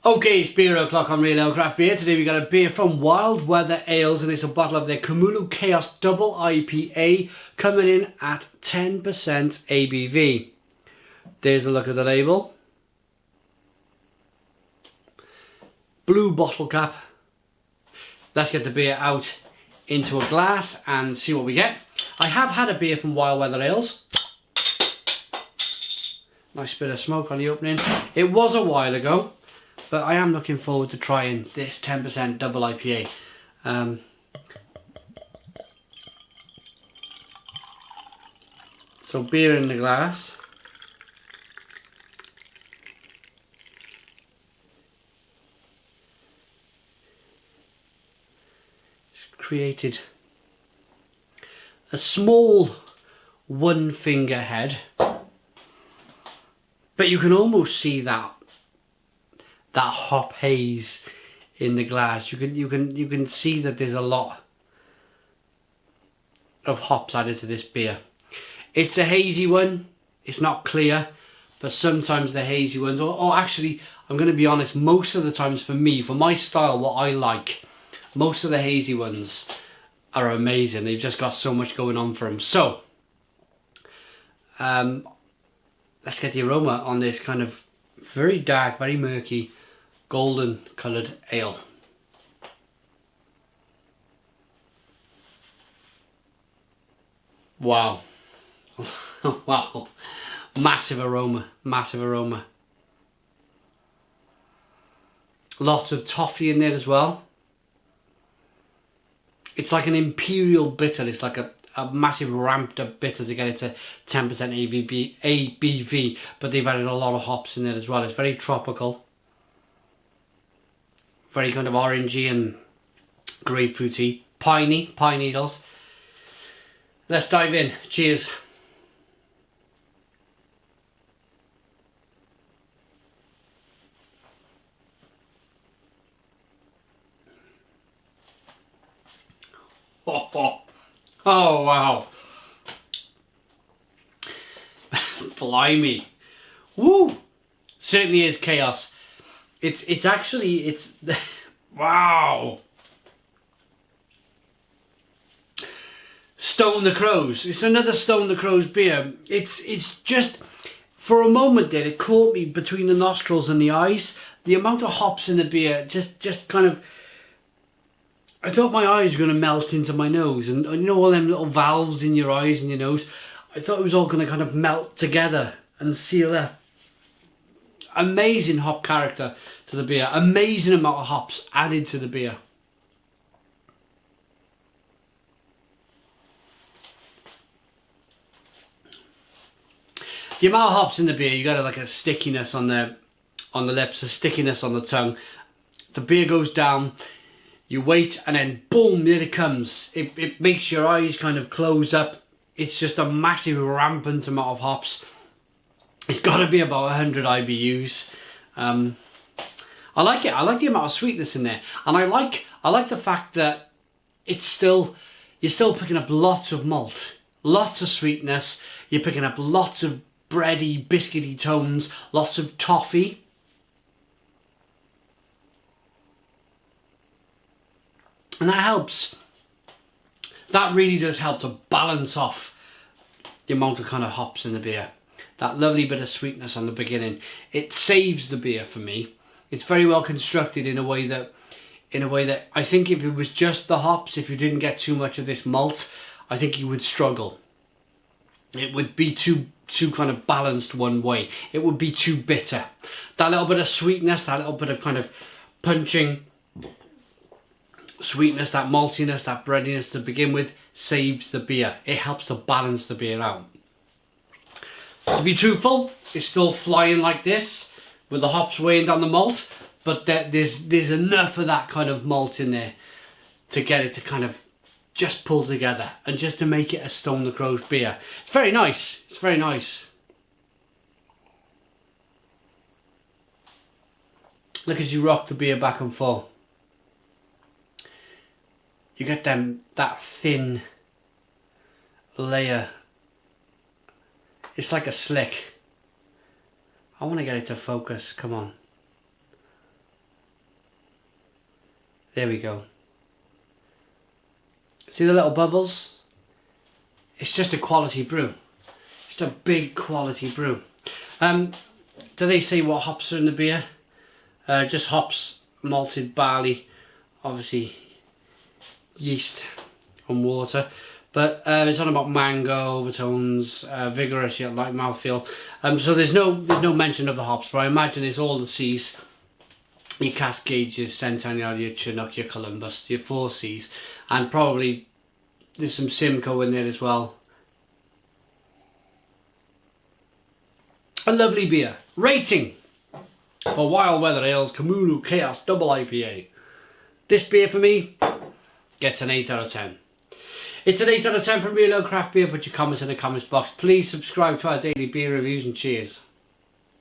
Okay, it's beer o'clock on Real Ale Craft Beer. Today we got a beer from Wild Weather Ales, and it's a bottle of their Cumulo Chaos Double IPA coming in at 10% ABV. There's a look at the label. Blue bottle cap. Let's get the beer out into a glass and see what we get. I have had a beer from Wild Weather Ales. Nice bit of smoke on the opening. It was a while ago, but I am looking forward to trying this 10% double IPA. So beer in the glass. Just created a small one finger head, but you can almost see that hop haze in the glass. You can see that there's a lot of hops added to this beer. It's a hazy one. It's not clear, but sometimes the hazy ones, or actually, I'm going to be honest, most of the times for me, for my style, what I like, most of the hazy ones are amazing. They've just got so much going on for them. So, let's get the aroma on this kind of very dark, very murky, golden coloured ale. Wow. Wow. Massive aroma, massive aroma. Lots of toffee in there as well. It's like an imperial bitter. It's like a massive ramped up bitter to get it to 10% ABV, but they've added a lot of hops in there as well. It's very tropical. Very kind of orangey and grapefruity. Piney, pine needles. Let's dive in. Cheers. Oh wow. Blimey. Woo! Certainly is chaos. It's actually wow. Stone the Crows. It's another Stone the Crows beer. It's just, for a moment there, it caught me between the nostrils and the eyes. The amount of hops in the beer just kind of, I thought my eyes were going to melt into my nose, and you know all them little valves in your eyes and your nose, I thought it was all going to kind of melt together and seal up. Amazing hop character to the beer. Amazing amount of hops added to the beer. The amount of hops in the beer, you got like a stickiness on the lips, a stickiness on the tongue. The beer goes down, you wait, and then boom, there it comes. It makes your eyes kind of close up. It's just a massive rampant amount of hops. It's got to be about 100 IBUs. I like it. I like the amount of sweetness in there, and I like the fact that you're still picking up lots of malt, lots of sweetness. You're picking up lots of bready, biscuity tones, lots of toffee. And that helps. That really does help to balance off the amount of kind of hops in the beer. That lovely bit of sweetness on the beginning. It saves the beer for me. It's very well constructed in a way that I think if it was just the hops, if you didn't get too much of this malt, I think you would struggle. It would be too kind of balanced one way. It would be too bitter. That little bit of sweetness, that little bit of kind of punching sweetness, that maltiness, that breadiness to begin with, saves the beer. It helps to balance the beer out. To be truthful, it's still flying like this with the hops weighing down the malt, but there's enough of that kind of malt in there to get it to kind of just pull together and just to make it a Stone the Crows beer. It's very nice. It's very nice. Look as you rock the beer back and forth. You get that thin layer. It's like a slick. I want to get it to focus. Come on. There we go. See the little bubbles? It's just a quality brew. Just a big quality brew. Do they say what hops are in the beer? Just hops, malted barley, obviously yeast and water. But it's on about mango, overtones, vigorous yet light mouthfeel. So there's no mention of the hops, but I imagine it's all the C's. Your Cascade, your Centennial, your Chinook, your Columbus, your 4 C's, and probably there's some Simcoe in there as well. A lovely beer. Rating for Wild Weather Ales Cumulo Chaos Double IPA. This beer for me gets an 8 out of 10. It's an 8 out of 10 from Real Craft Beer. Put your comments in the comments box. Please subscribe to our daily beer reviews and cheers.